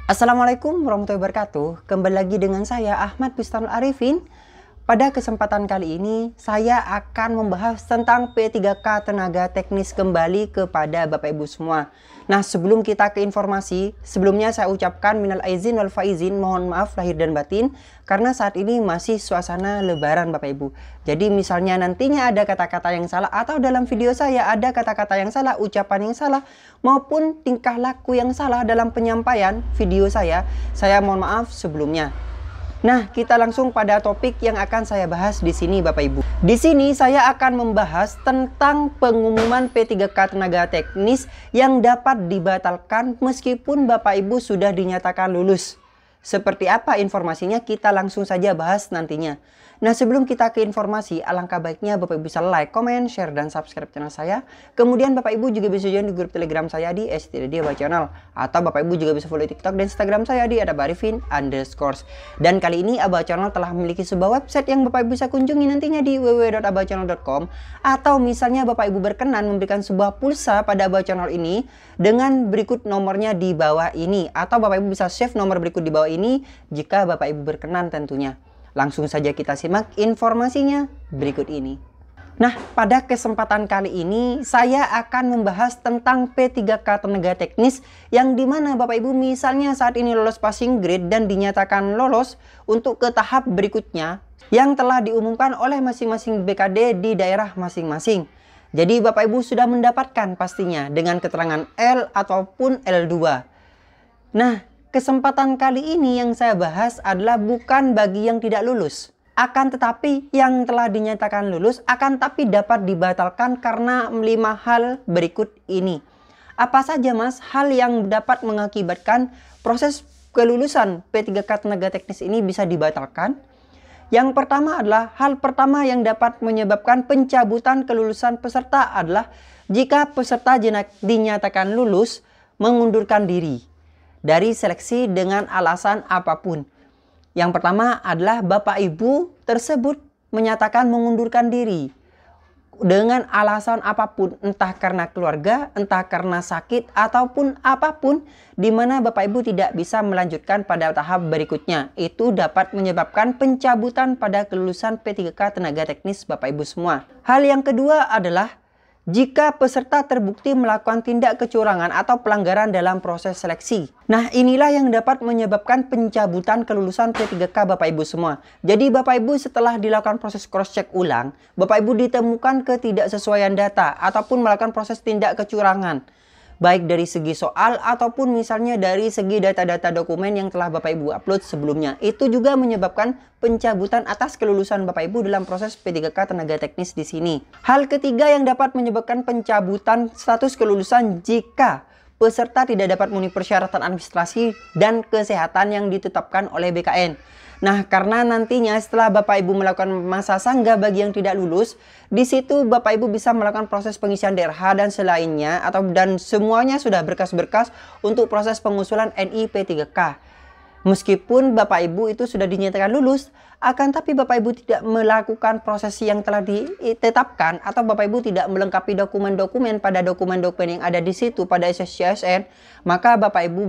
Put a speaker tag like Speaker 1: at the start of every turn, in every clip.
Speaker 1: Assalamualaikum warahmatullahi wabarakatuh. Kembali lagi dengan saya Ahmad Bustanul Arifin. Pada kesempatan kali ini saya akan membahas tentang P3K Tenaga Teknis kembali kepada Bapak Ibu semua. Nah, sebelum kita ke informasi, sebelumnya saya ucapkan minal aizin wal faizin, mohon maaf lahir dan batin karena saat ini masih suasana lebaran Bapak Ibu. Jadi misalnya nantinya ada kata-kata yang salah atau dalam video saya ada kata-kata yang salah, ucapan yang salah maupun tingkah laku yang salah dalam penyampaian video saya mohon maaf sebelumnya. Nah, kita langsung pada topik yang akan saya bahas di sini Bapak Ibu. Di sini saya akan membahas tentang pengumuman P3K Tenaga Teknis yang dapat dibatalkan meskipun Bapak Ibu sudah dinyatakan lulus. Seperti apa informasinya kita langsung saja bahas nantinya. Nah, sebelum kita ke informasi, alangkah baiknya Bapak Ibu bisa like, comment, share, dan subscribe channel saya. Kemudian Bapak Ibu juga bisa join di grup Telegram saya di @abachannel. Atau Bapak Ibu juga bisa follow TikTok dan Instagram saya di @arifin_. Dan kali ini Abah Channel telah memiliki sebuah website yang Bapak Ibu bisa kunjungi nantinya di www.abachannel.com. Atau misalnya Bapak Ibu berkenan memberikan sebuah pulsa pada Abah Channel ini dengan berikut nomornya di bawah ini. Atau Bapak Ibu bisa save nomor berikut di bawah ini jika Bapak Ibu berkenan tentunya. Langsung saja kita simak informasinya berikut ini. Nah, pada kesempatan kali ini saya akan membahas tentang P3K Tenaga Teknis yang dimana Bapak Ibu misalnya saat ini lolos passing grade dan dinyatakan lolos untuk ke tahap berikutnya yang telah diumumkan oleh masing-masing BKD di daerah masing-masing. Jadi Bapak Ibu sudah mendapatkan pastinya dengan keterangan L ataupun L2. Nah, kesempatan kali ini yang saya bahas adalah bukan bagi yang tidak lulus. Akan tetapi yang telah dinyatakan lulus akan tapi dapat dibatalkan karena 5 hal berikut ini. Apa saja Mas hal yang dapat mengakibatkan proses kelulusan P3K Tenaga Teknis ini bisa dibatalkan? Yang pertama adalah hal pertama yang dapat menyebabkan pencabutan kelulusan peserta adalah jika peserta dinyatakan lulus mengundurkan diri dari seleksi dengan alasan apapun. Yang pertama adalah Bapak Ibu tersebut menyatakan mengundurkan diri dengan alasan apapun, entah karena keluarga, entah karena sakit, ataupun apapun, di mana Bapak Ibu tidak bisa melanjutkan pada tahap berikutnya. Itu dapat menyebabkan pencabutan pada kelulusan P3K Tenaga Teknis Bapak Ibu semua. Hal yang kedua adalah jika peserta terbukti melakukan tindak kecurangan atau pelanggaran dalam proses seleksi. Nah, inilah yang dapat menyebabkan pencabutan kelulusan P3K Bapak Ibu semua. Jadi Bapak Ibu setelah dilakukan proses cross check ulang, Bapak Ibu ditemukan ketidaksesuaian data ataupun melakukan proses tindak kecurangan. Baik dari segi soal ataupun misalnya dari segi data-data dokumen yang telah Bapak Ibu upload sebelumnya. Itu juga menyebabkan pencabutan atas kelulusan Bapak Ibu dalam proses P3K Tenaga Teknis di sini. Hal ketiga yang dapat menyebabkan pencabutan status kelulusan jika peserta tidak dapat memenuhi persyaratan administrasi dan kesehatan yang ditetapkan oleh BKN. Nah, karena nantinya setelah Bapak Ibu melakukan masa sanggah bagi yang tidak lulus, di situ Bapak Ibu bisa melakukan proses pengisian DRH dan selainnya dan semuanya sudah berkas-berkas untuk proses pengusulan NI P3K. Meskipun Bapak Ibu itu sudah dinyatakan lulus, akan tapi Bapak Ibu tidak melakukan proses yang telah ditetapkan atau Bapak Ibu tidak melengkapi dokumen-dokumen pada dokumen-dokumen yang ada di situ pada SSCSN, maka Bapak Ibu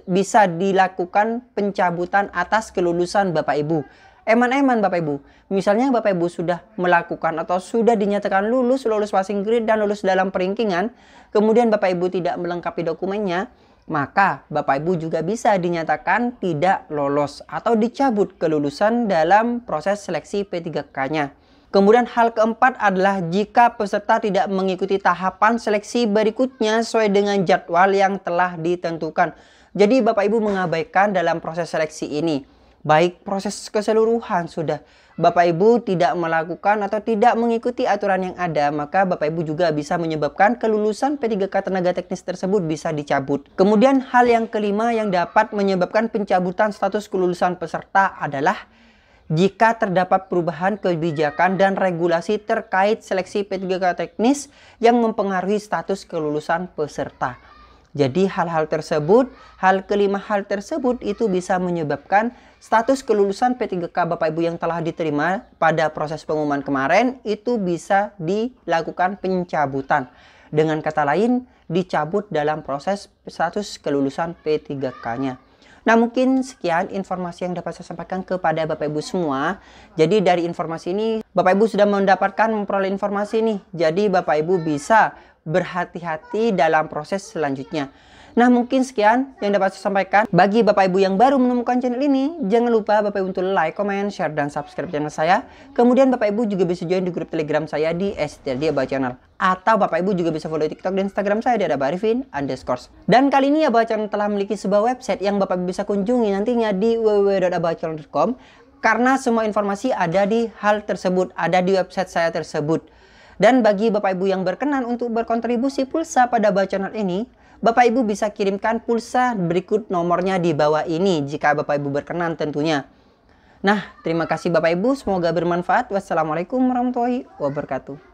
Speaker 1: bisa dilakukan pencabutan atas kelulusan Bapak Ibu. Eman-eman Bapak Ibu. Misalnya Bapak Ibu sudah melakukan atau sudah dinyatakan lulus passing grade dan lulus dalam peringkingan, kemudian Bapak Ibu tidak melengkapi dokumennya, maka Bapak Ibu juga bisa dinyatakan tidak lolos atau dicabut kelulusan dalam proses seleksi P3K-nya. Kemudian hal keempat adalah jika peserta tidak mengikuti tahapan seleksi berikutnya sesuai dengan jadwal yang telah ditentukan. Jadi Bapak Ibu mengabaikan dalam proses seleksi ini. Baik proses keseluruhan sudah Bapak Ibu tidak melakukan atau tidak mengikuti aturan yang ada, maka Bapak Ibu juga bisa menyebabkan kelulusan P3K Tenaga Teknis tersebut bisa dicabut. Kemudian hal yang kelima yang dapat menyebabkan pencabutan status kelulusan peserta adalah jika terdapat perubahan kebijakan dan regulasi terkait seleksi P3K Teknis yang mempengaruhi status kelulusan peserta. Jadi hal kelima hal tersebut itu bisa menyebabkan status kelulusan P3K Bapak Ibu yang telah diterima pada proses pengumuman kemarin itu bisa dilakukan pencabutan. Dengan kata lain, dicabut dalam proses status kelulusan P3K-nya. Nah, mungkin sekian informasi yang dapat saya sampaikan kepada Bapak Ibu semua. Jadi dari informasi ini, Bapak Ibu sudah memperoleh informasi nih. Jadi Bapak Ibu bisa berhati-hati dalam proses selanjutnya. Nah, mungkin sekian yang dapat saya sampaikan. Bagi Bapak Ibu yang baru menemukan channel ini, jangan lupa Bapak Ibu untuk like, comment, share, dan subscribe channel saya. Kemudian Bapak Ibu juga bisa join di grup Telegram saya di @dia Channel. Atau Bapak Ibu juga bisa follow TikTok dan Instagram saya di @arifin_. Dan kali ini Abah Channel telah memiliki sebuah website yang Bapak Ibu bisa kunjungi nantinya di www.abahchannel.com. Karena semua informasi ada di hal tersebut, ada di website saya tersebut. Dan bagi Bapak Ibu yang berkenan untuk berkontribusi pulsa pada Abah Channel ini, Bapak Ibu bisa kirimkan pulsa berikut nomornya di bawah ini jika Bapak Ibu berkenan tentunya. Nah, terima kasih Bapak Ibu, semoga bermanfaat. Wassalamualaikum warahmatullahi wabarakatuh.